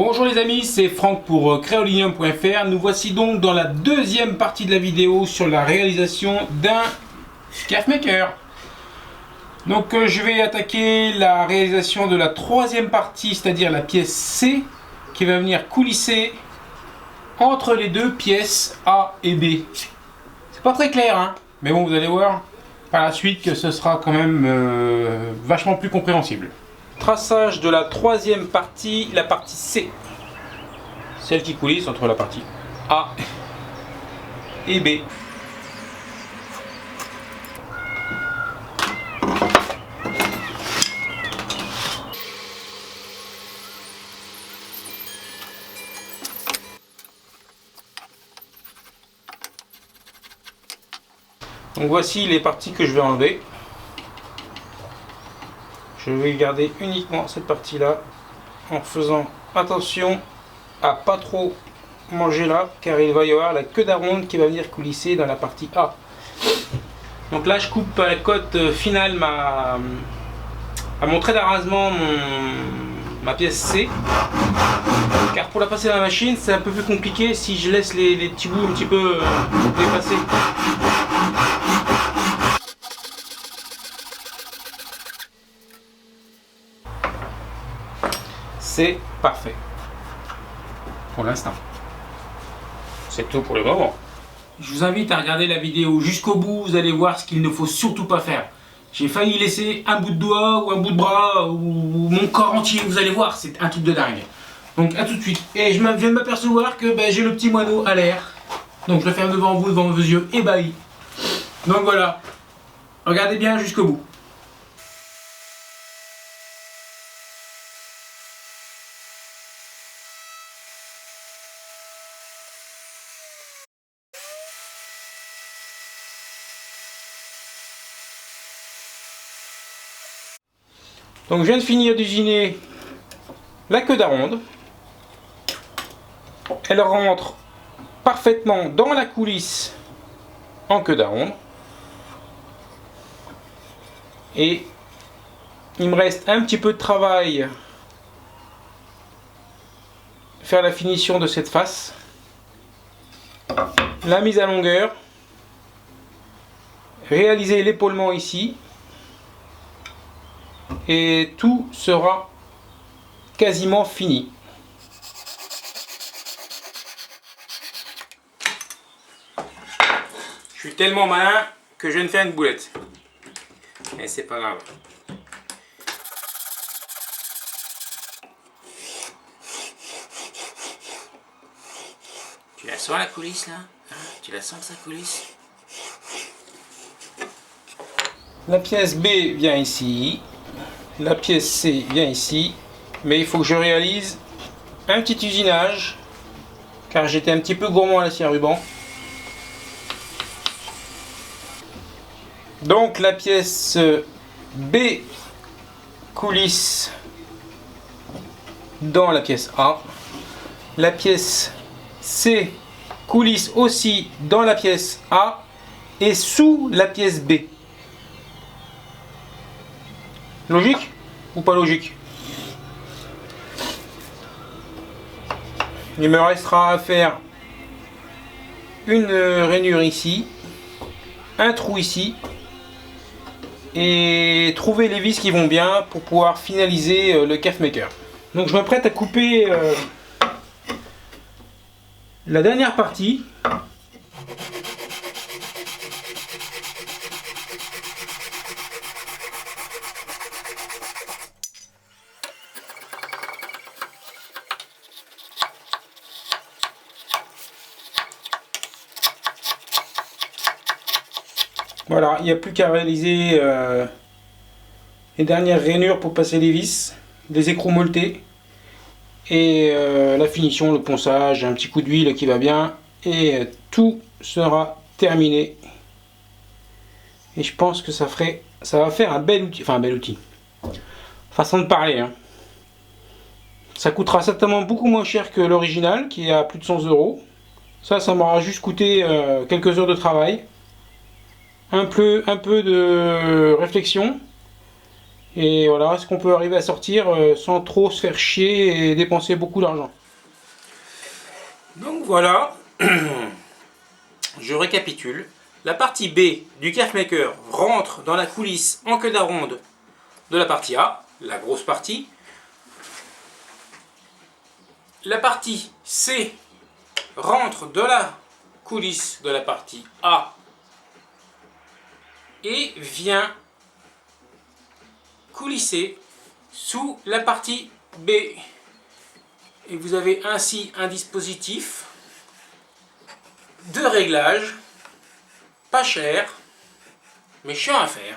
Bonjour les amis, c'est Franck pour Créolinium.fr. Nous voici donc dans la deuxième partie de la vidéo sur la réalisation d'un Cafemaker. Donc je vais attaquer la réalisation de la troisième partie, c'est-à-dire la pièce C, qui va venir coulisser entre les deux pièces A et B. C'est pas très clair, hein, mais bon, vous allez voir par la suite que ce sera quand même vachement plus compréhensible. Traçage de la troisième partie, la partie C, celle qui coulisse entre la partie A et B. Donc voici les parties que je vais enlever. Je vais garder uniquement cette partie là en faisant attention à pas trop manger là, car il va y avoir la queue d'aronde qui va venir coulisser dans la partie A. Donc là je coupe à la cote finale à mon trait d'arasement ma pièce C, car pour la passer dans la machine c'est un peu plus compliqué si je laisse les petits bouts un petit peu dépasser. C'est parfait pour l'instant. C'est tout pour le moment. Je vous invite à regarder la vidéo jusqu'au bout, vous allez voir ce qu'il ne faut surtout pas faire. J'ai failli laisser un bout de doigt ou un bout de bras ou mon corps entier, vous allez voir, c'est un truc de dingue. Donc à tout de suite. Et je viens de m'apercevoir que j'ai le petit moineau à l'air. Donc je le ferme devant vous, devant vos yeux ébahis. Donc voilà, regardez bien jusqu'au bout. Donc je viens de finir d'usiner la queue d'aronde. Elle rentre parfaitement dans la coulisse en queue d'aronde. Et il me reste un petit peu de travail, faire la finition de cette face, la mise à longueur, réaliser l'épaulement ici. Et tout sera quasiment fini. Je suis tellement malin que je viens de faire une boulette. Mais c'est pas grave. Tu la sens la coulisse là, hein? Tu la sens que ça coulisse? La pièce B vient ici. La pièce C vient ici, mais il faut que je réalise un petit usinage, car j'étais un petit peu gourmand à la scie à ruban. Donc la pièce B coulisse dans la pièce A. La pièce C coulisse aussi dans la pièce A et sous la pièce B. Logique ou pas logique? Il me restera à faire une rainure ici, un trou ici, et trouver les vis qui vont bien pour pouvoir finaliser le Cafemaker. Donc je m'apprête à couper la dernière partie. Voilà, il n'y a plus qu'à réaliser les dernières rainures pour passer les vis, les écrous molletés et la finition, le ponçage, un petit coup d'huile qui va bien et tout sera terminé. Et je pense que ça va faire un bel outil, enfin un bel outil, façon de parler, hein. Ça coûtera certainement beaucoup moins cher que l'original qui est à plus de 100 €. Ça m'aura juste coûté quelques heures de travail. Un peu de réflexion Et voilà ce qu'on peut arriver à sortir sans trop se faire chier et dépenser beaucoup d'argent. Donc voilà, je récapitule. La partie B du Kerfmaker rentre dans la coulisse en queue d'aronde de la partie A, la grosse partie. La partie C rentre dans la coulisse de la partie A et vient coulisser sous la partie B. Et vous avez ainsi un dispositif de réglage pas cher, mais chiant à faire,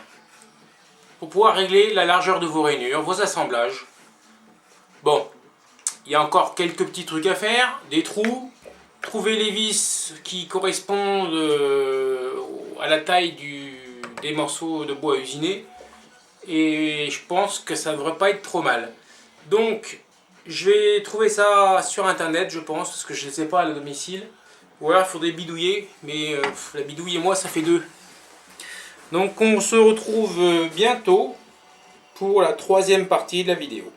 pour pouvoir régler la largeur de vos rainures, vos assemblages. Bon, il y a encore quelques petits trucs à faire, des trous, trouver les vis qui correspondent à la taille des morceaux de bois usinés, et je pense que ça ne devrait pas être trop mal. Donc, je vais trouver ça sur internet, je pense, parce que je ne sais pas à le domicile. Ou alors il faudrait bidouiller, mais la bidouille et moi ça fait deux. Donc on se retrouve bientôt pour la troisième partie de la vidéo.